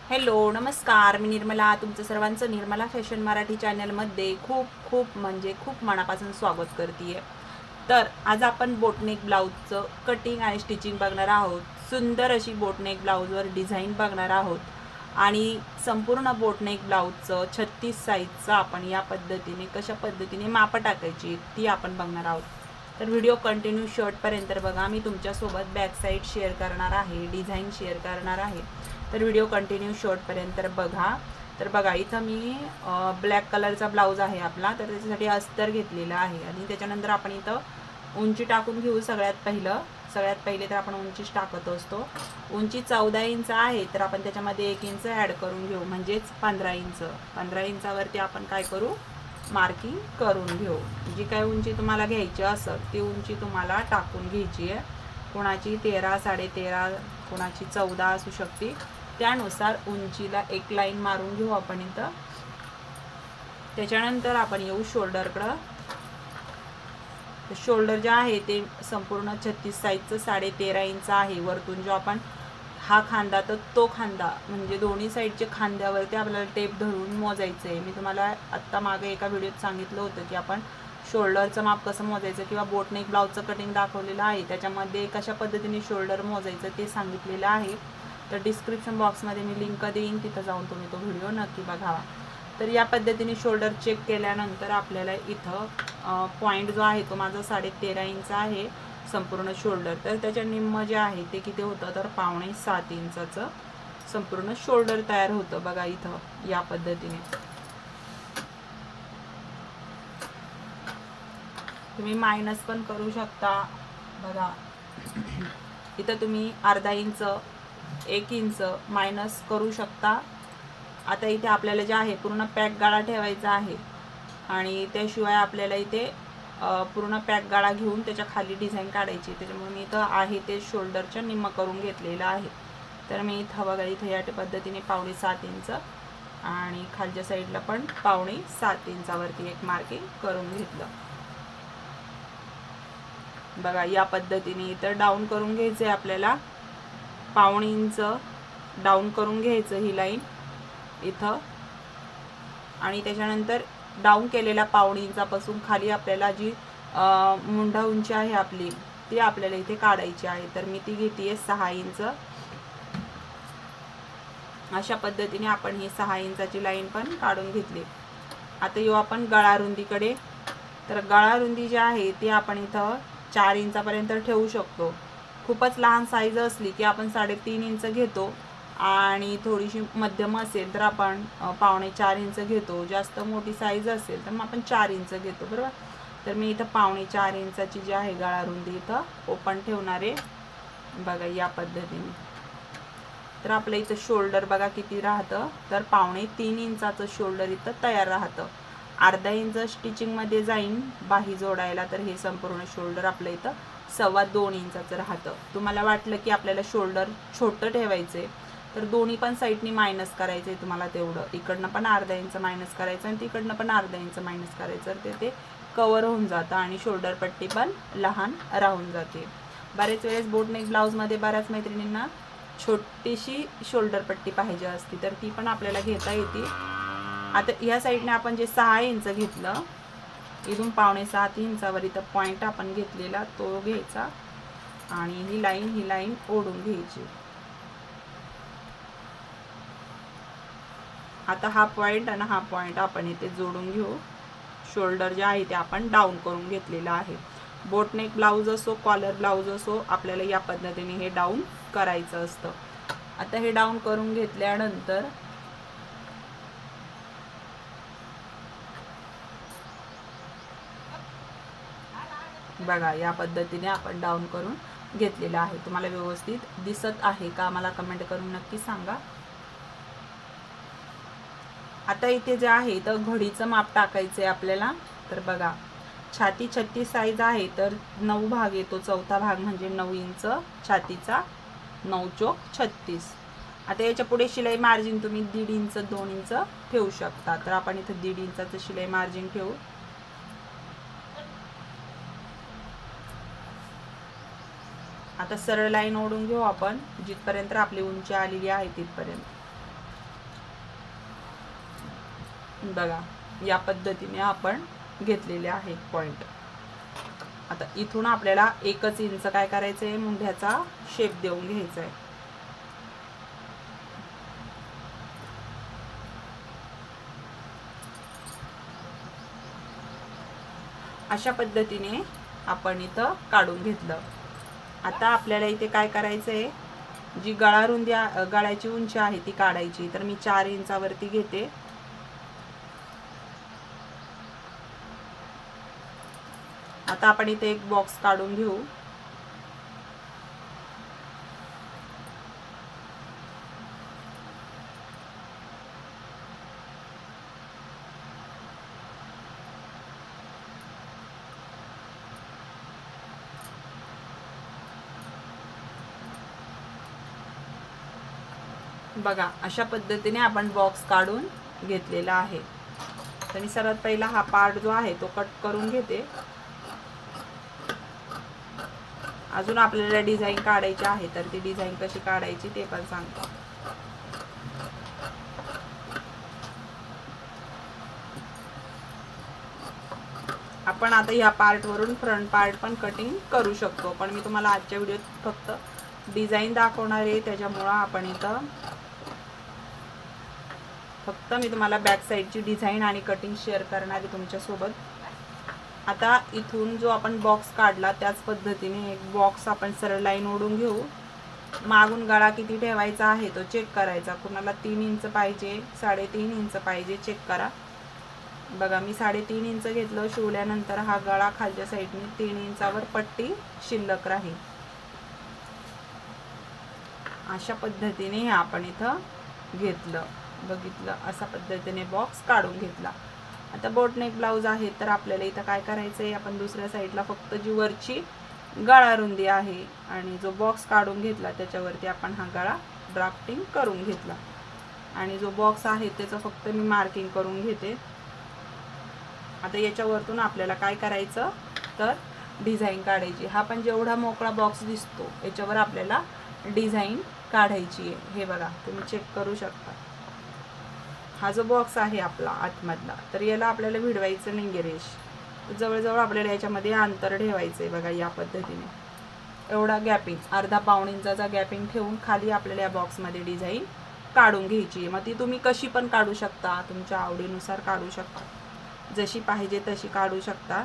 Hello नमस्कार, मी निर्मला. तुमचं सर्वांचं निर्मला फॅशन मराठी चॅनलमध्ये खूप खूप म्हणजे खूप मनापासून स्वागत करते. तर आज आपण बोटनेक ब्लाऊजचं कटिंग आणि स्टिचिंग बघणार आहोत. सुंदर अशी बोटनेक ब्लाऊजवर डिझाईन बघणार आहोत आणि संपूर्ण बोटनेक ब्लाऊजचं 36 साईजचं आपण या पद्धतीने कशा पद्धतीने मापं टाकायची ती आपण बघणार आहोत. तर व्हिडिओ कंटिन्यू शर्टपर्यंत बघा. मी तुमच्यासोबत बॅक साईड शेअर करणार आहे, डिझाईन शेअर करणार आहे. तर व्हिडिओ कंटिन्यू शॉर्टपर्यंत बघा. तर बघा, इथं मी ब्लॅक कलरचा ब्लाऊज आहे आपला, तर त्याच्यासाठी अस्तर घेतलेला आहे आणि त्याच्यानंतर आपण इथं उंची टाकून घेऊ. सगळ्यात पहिले तर आपण उंचीच टाकत असतो. उंची 14 इंच आहे, तर आपण त्याच्यामध्ये 1 इंच ॲड करून घेऊ, म्हणजेच 15 इंच. 15 इंचावरती आपण काय करू, मार्किंग करून घेऊ. जी काय उंची तुम्हाला घ्यायची असेल ती उंची तुम्हाला टाकून घ्यायची आहे. कोणाची 13, 13.5, कोणाची 14 असू शकते. त्यानुसार उंचीला एक लाईन मारून घेऊ आपण इथं. त्याच्यानंतर आपण येऊ शोल्डरकडं. शोल्डर जे आहे ते संपूर्ण 36 साईजचं 13.5 इंच आहे. वरतून जो आपण हा खांदा तर तो खांदा म्हणजे दोन्ही साईडच्या खांद्यावरती आपल्याला टेप धरून मोजायचं आहे. मी तुम्हाला आत्ता मागे एका व्हिडिओत सांगितलं होतं की आपण शोल्डरचं माप कसं मोजायचं किंवा बोटनेक ब्लाऊजचं कटिंग दाखवलेलं आहे, त्याच्यामध्ये कशा पद्धतीने शोल्डर मोजायचं ते सांगितलेलं आहे. तर डिस्क्रिप्शन बॉक्समध्ये मी लिंक देईन, तिथं जाऊन तुम्ही तो व्हिडिओ नक्की बघावा. तर या पद्धतीने शोल्डर चेक केल्यानंतर आपल्याला इथं पॉईंट जो आहे तो माझा 13.5 इंच आहे संपूर्ण शोल्डर. तर त्याच्या निम्म जे आहे ते किती होतं, तर 6.25 इंचाचं संपूर्ण शोल्डर तयार होतं. बघा इथं या पद्धतीने तुम्ही मायनस पण करू शकता. बघा इथं तुम्ही अर्धा इंच, 1 इंच मायनस करू शकता. आता इथे आपल्याला जे आहे पूर्ण पॅक गाळा ठेवायचा आहे आणि त्याशिवाय आपल्याला इथे पूर्ण पॅक गाळा घेऊन त्याच्या खाली डिझाईन काढायची. त्याच्यामुळे मी इथं आहे ते शोल्डरच्या निम्म करून घेतलेलं आहे. तर मी इथं बघा, इथं या पद्धतीने 7.25 इंच आणि खालच्या साईडला पण 7.25 इंचावरती एक मार्किंग करून घेतलं. बघा या पद्धतीने इथं डाऊन करून घ्यायचं आहे आपल्याला. 1.25 इंच डाऊन करून घ्यायचं ही लाईन इथं. आणि त्याच्यानंतर डाऊन केलेल्या 1.25 इंचापासून खाली आपल्याला जी मुंढा उंची आहे आपली ती आपल्याला इथे काढायची आहे. तर मी ती घेते 6 इंच. अशा पद्धतीने आपण ही 6 इंचाची लाईन पण काढून घेतली. आता येऊ आपण गळारुंदीकडे. तर गळारुंदी जी आहे ती आपण इथं 4 इंचापर्यंत ठेवू शकतो. खूपच लहान साईज असली की आपण 3.5 इंच घेतो आणि थोडीशी मध्यम असेल तर आपण 4.25 इंच घेतो. जास्त मोठी साईज असेल तर मग आपण 4 इंच घेतो, बरोबर. तर मी इथं 4.25 इंचाची जी आहे गळारुंदी इथं ओपन ठेवणार आहे. बघा या पद्धतीने. तर आपलं इथं शोल्डर बघा किती राहतं, तर 3.25 इंचाचं शोल्डर इथं तयार राहतं. अर्धा इंच स्टिचिंगमध्ये जाईन बाही जोडायला, तर हे संपूर्ण शोल्डर आपलं इथं 2.25 इंचाचं राहतं. तुम्हाला वाटलं की आपल्याला शोल्डर छोटं ठेवायचं आहे तर दोन्ही पण साईडनी मायनस करायचं आहे तुम्हाला तेवढं. इकडनं पण अर्धा इंच मायनस करायचं आणि तिकडनं पण अर्धा इंच मायनस करायचं, तर ते कवर होऊन जातं आणि शोल्डर पट्टी पण लहान राहून जाते. बरेच वेळेस बोटनेक ब्लाऊजमध्ये बऱ्याच मैत्रिणींना छोटीशी शोल्डर पट्टी पाहिजे असती, तर ती पण आपल्याला घेता येते. आता या साईडने आपण जे 6 इंच घेतलं, इथून 6.25 इंचावर इथं पॉईंट आपण घेतलेला तो घ्यायचा आणि ही लाईन ओढून घ्यायची. आता हा पॉईंट आणि हा पॉईंट आपण इथे जोडून घेऊ. शोल्डर जे आहे ते आपण डाऊन करून घेतलेलं आहे. बोटनेक ब्लाऊज असो, कॉलर ब्लाऊज असो, आपल्याला या पद्धतीने हे डाऊन करायचं असतं. आता हे डाऊन करून घेतल्यानंतर बघा या पद्धतीने आपण डाऊन करून घेतलेलं आहे. तुम्हाला व्यवस्थित दिसत आहे का, मला कमेंट करून नक्की सांगा. आता इथे जे आहे तर घडीचं माप टाकायचं आहे आपल्याला. तर बघा, छाती 36 साईज आहे, तर 9 भाग येतो. चौथा भाग म्हणजे 9 इंच छातीचा, 9 चोक 36. आता याच्या पुढे शिलाई मार्जिन तुम्ही 1.5 इंच 2 इंच ठेवू शकता. तर आपण इथं 1.5 इंचाचं शिलाई मार्जिन ठेवू. आता सरळ लाईन ओढून घेऊ आपण जिथपर्यंत आपली उंची आलेली आहे तिथपर्यंत. बघा या पद्धतीने आपण घेतलेले आहेत पॉइंट. आता इथून आपल्याला 1 इंच काय करायचं आहे, मुंढ्याचा शेप देऊन घ्यायचा आहे. अशा पद्धतीने आपण इथं काढून घेतलं. आता आपल्याला इथे काय करायचं आहे, जी गळारुंदी गळ्याची उंची आहे ती काढायची. तर मी 4 इंचावरती घेते. आता आपण इथे एक बॉक्स काढून घेऊ. बघा अशा पद्धतीने आपण बॉक्स काढून घेतलेला आहे. तर मी सर्वात पहिला हा पार्ट जो आहे तो कट करून घेते. अजून आपल्याला डिझाईन काढायची आहे, तर ती डिझाईन कशी काढायची ते पण सांगतो. आपण आता ह्या पार्टवरून फ्रंट पार्ट पण कटिंग करू शकतो, पण मी तुम्हाला आजच्या व्हिडिओत फक्त डिझाईन दाखवणार आहे. त्याच्यामुळं आपण इथं फक्त मी तुम्हाला बॅक साईडची डिझाईन आणि कटिंग शेअर करणार आहे तुमच्यासोबत. आता इथून जो आपण बॉक्स काढला त्याच पद्धतीने एक बॉक्स आपण सरळ लाईन ओढून घेऊ. मागून गळा किती ठेवायचा आहे तो चेक करायचा. कुणाला 3 इंच पाहिजे, 3.5 इंच पाहिजे, चेक करा. बघा मी 3.5 इंच घेतलं. शिवल्यानंतर हा गळा खालच्या साईडने 3 इंचावर पट्टी शिल्लक राहील. अशा पद्धतीने आपण इथं घेतलं, बघितलं. अशा पद्धतीने बॉक्स काढून घेतला. आता बोटनेक ब्लाऊज आहे, तर आपल्याला इथं काय करायचं आहे, आपण दुसऱ्या साईडला फक्त जी वरची गळा रुंदी आहे आणि जो बॉक्स काढून घेतला त्याच्यावरती आपण हा गळा ड्राफ्टिंग करून घेतला. आणि जो बॉक्स आहे त्याचं फक्त मी मार्किंग करून घेते. आता याच्यावरतून आपल्याला काय करायचं, तर डिझाईन काढायची. हा पण जेवढा मोकळा बॉक्स दिसतो याच्यावर आपल्याला डिझाईन काढायची आहे. हे बघा तुम्ही चेक करू शकता. हा जो बॉक्स आहे आपला आतमधला, तर याला आपल्याला भिडवायचं नाही रेष. जवळजवळ आपल्याला याच्यामध्ये अंतर ठेवायचं आहे. बघा या पद्धतीने एवढा गॅपिंग, अर्धा पाऊण इंचाचा गॅपिंग ठेवून खाली आपल्याला या बॉक्समध्ये डिझाईन काढून घ्यायची आहे. मग ती तुम्ही कशी पण काढू शकता, तुमच्या आवडीनुसार काढू शकता, जशी पाहिजे तशी काढू शकता.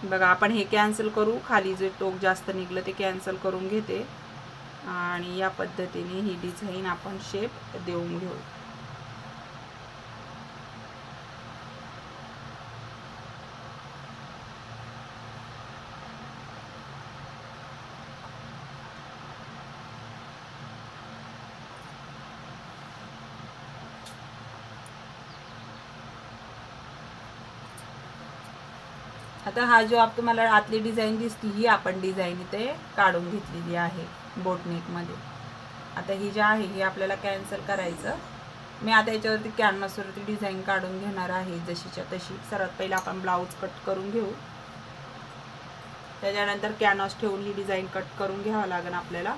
बघा आपण हे कॅन्सल करू. खाली जे टोक जास्त निघलं ते कॅन्सल करून घेते आणि या पद्धतीने ही डिझाईन आपण शेप देऊन घेऊ. आता हा जो आप तुम्हाला आतली डिझाईन दिसती ही आपण डिझाईन इथे काढून घेतलेली आहे बोटनेकमध्ये. आता ही जी आहे ही आपल्याला कॅन्सल करायचं. मी आता याच्यावरती कॅनव्हासवरती डिझाईन काढून घेणार आहे जशीच्या तशी. सर्वात पहिला आपण ब्लाऊज कट करून घेऊ, त्याच्यानंतर कॅनव्हास ठेवून ही डिझाईन कट करून घ्यावं लागेल आपल्याला.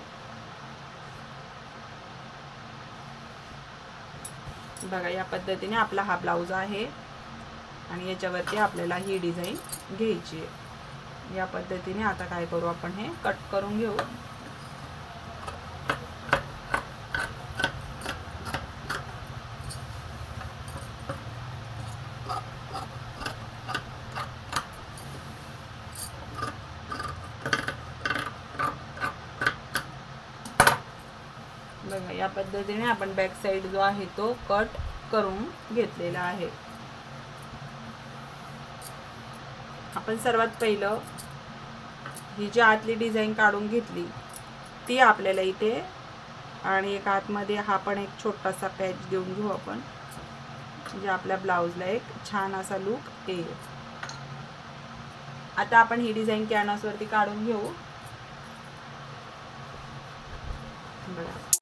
बघा या पद्धतीने आपला हा ब्लाऊज आहे आणि याच्यावरती आपल्याला ही डिझाईन घ्यायची आहे. या पद्धतीने आता काय करू, आपण हे कट करून घेऊ. बघा या पद्धतीने आपण बॅक साईड जो आहे तो कट करून घेतलेला आहे. आपण सर्वात पहिलं ही जी आतली डिझाईन काढून घेतली ती आपल्याला इथे, आणि एक आतमध्ये हा पण एक छोटासा पॅच देऊन घेऊ आपण, म्हणजे आपल्या ब्लाऊजला एक छान असा लुक येईल. आता आपण ही डिझाईन कॅनव्हासवरती काढून घेऊ. बघा